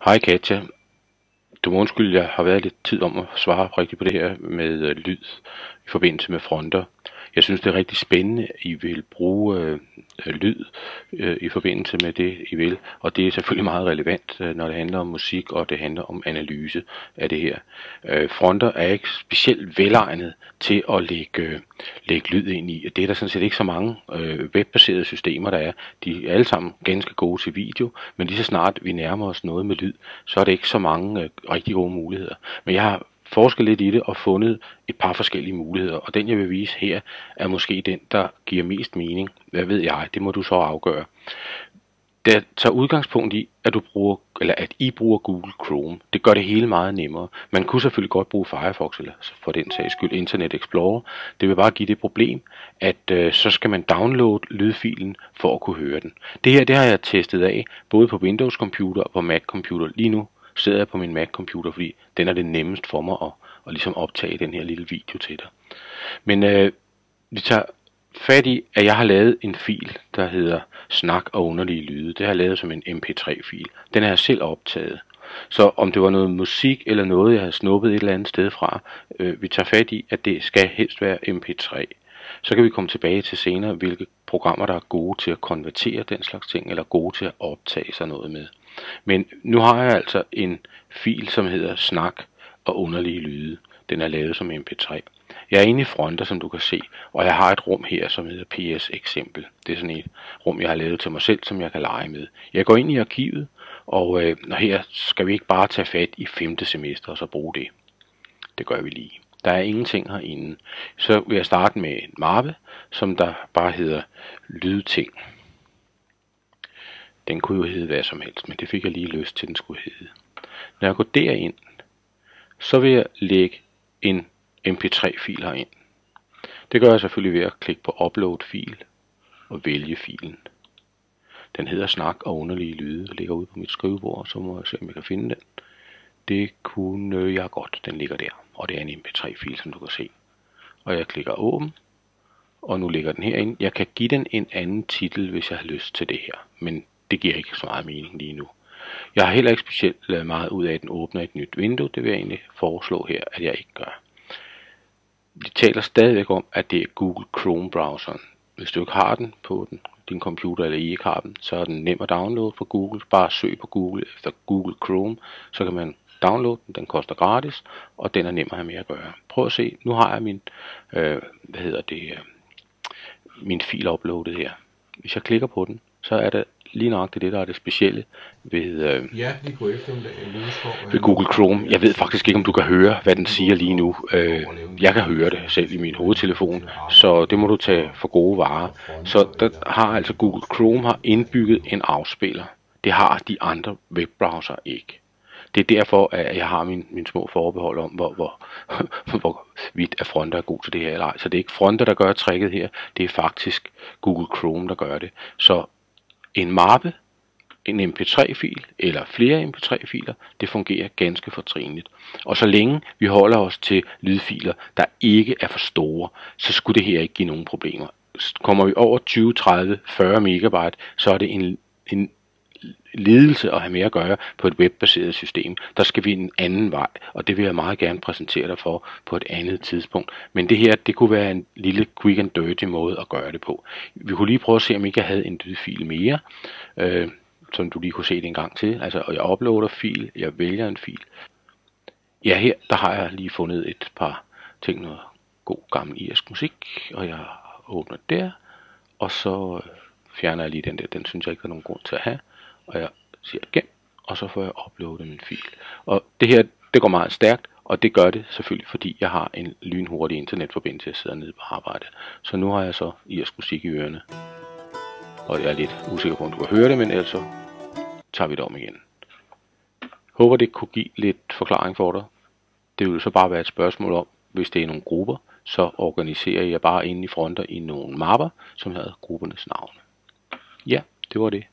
Hej Katja, du må undskylde, jeg har været lidt tid om at svare rigtigt på det her med lyd i forbindelse med fronter. Jeg synes, det er rigtig spændende, at I vil bruge lyd i forbindelse med det, I vil. Og det er selvfølgelig meget relevant, når det handler om musik, og det handler om analyse af det her. Fronter er ikke specielt velegnet til at lægge lyd ind i. Det er der sådan set ikke så mange webbaserede systemer, der er. De er alle sammen ganske gode til video, men lige så snart vi nærmer os noget med lyd, så er det ikke så mange rigtig gode muligheder. Men jeg har forsket lidt i det og fundet et par forskellige muligheder, og den jeg vil vise her er måske den, der giver mest mening. Hvad ved jeg? Det må du så afgøre. Det tager udgangspunkt i, at I bruger Google Chrome. Det gør det hele meget nemmere. Man kunne selvfølgelig godt bruge Firefox, eller for den sags skyld Internet Explorer. Det vil bare give det problem, at så skal man downloade lydfilen for at kunne høre den. Det her, det har jeg testet af, både på Windows computer og på Mac computer. Lige nu sidder jeg på min Mac computer, fordi den er det nemmest for mig at ligesom optage den her lille video til dig. Men vi tager fat i, at jeg har lavet en fil, der hedder snak og underlige lyde. Det har jeg lavet som en mp3-fil. Den har jeg selv optaget. Så om det var noget musik eller noget, jeg havde snuppet et eller andet sted fra, vi tager fat i, at det skal helst være mp3. Så kan vi komme tilbage til senere, hvilke programmer, der er gode til at konvertere den slags ting, eller gode til at optage sig noget med. Men nu har jeg altså en fil, som hedder snak og underlige lyde. Den er lavet som mp3. Jeg er inde i fronter, som du kan se, og jeg har et rum her, som hedder PS eksempel. Det er sådan et rum, jeg har lavet til mig selv, som jeg kan lege med. Jeg går ind i arkivet, og her skal vi ikke bare tage fat i 5. semester og så bruge det. Det gør vi lige. Der er ingenting herinde. Så vil jeg starte med en mappe, som der bare hedder lydting. Den kunne jo hedde hvad som helst, men det fik jeg lige lyst til, den skulle hedde. Når jeg går derind, så vil jeg lægge en mp3-fil herind. Det gør jeg selvfølgelig ved at klikke på upload fil og vælge filen. Den hedder snak og underlige lyde, og ligger ude på mit skrivebord, så må jeg se om jeg kan finde den. Det kunne jeg godt, den ligger der, og det er en mp3-fil, som du kan se. Og jeg klikker åben, og nu ligger den herinde. Jeg kan give den en anden titel, hvis jeg har lyst til det her, men det giver ikke så meget mening lige nu. Jeg har heller ikke specielt lavet meget ud af, at den åbner et nyt vindue. Det vil jeg egentlig foreslå her, at jeg ikke gør. Vi taler stadigvæk om, at det er Google Chrome-browseren. Hvis du ikke har den på din computer, eller I ikke har den, så er den nem at downloade fra Google. Bare søg på Google efter Google Chrome, så kan man downloade den. Den koster gratis, og den er nem at have med at gøre. Prøv at se, nu har jeg min fil uploadet her. Hvis jeg klikker på den, så er det lige nøjagtigt det, der er det specielle ved Google Chrome. Jeg ved faktisk ikke, om du kan høre, hvad den siger lige nu. Jeg kan høre det selv i min hovedtelefon, så det må du tage for gode varer. Så der har altså Google Chrome har indbygget en afspiller. Det har de andre webbrowser ikke. Det er derfor, at jeg har min små forbehold om, hvor vidt at fronter er god til det her eller ej. Så det er ikke fronter, der gør tricket her. Det er faktisk Google Chrome, der gør det. Så en mappe, en mp3-fil eller flere mp3-filer, det fungerer ganske fortrinligt. Og så længe vi holder os til lydfiler, der ikke er for store, så skulle det her ikke give nogen problemer. Kommer vi over 20, 30, 40 megabyte, så er det en ledelse at have med at gøre på et webbaseret system. Der skal vi en anden vej, og det vil jeg meget gerne præsentere dig for på et andet tidspunkt. Men det her, det kunne være en lille quick and dirty måde at gøre det på. Vi kunne lige prøve at se, om ikke jeg havde en lydfil mere, som du lige kunne se det en gang til. Altså, jeg uploader fil, jeg vælger en fil. Ja, her, der har jeg lige fundet et par ting, noget god gammel irsk musik, og jeg åbner der, og så fjerner jeg lige den der. Den synes jeg ikke der er nogen grund til at have. Og jeg siger gem, og så får jeg uploadet min fil. Og det her, det går meget stærkt, og det gør det selvfølgelig, fordi jeg har en lynhurtig internetforbindelse, jeg sidder nede på arbejde. Så nu har jeg så irsk musik i ørerne. Og jeg er lidt usikker på, om du kan høre det, men ellers så tager vi det om igen. Håber det kunne give lidt forklaring for dig. Det vil så bare være et spørgsmål om, hvis det er nogle grupper, så organiserer jeg bare inde i fronter i nogle mapper, som hedder gruppernes navne. Ja, det var det.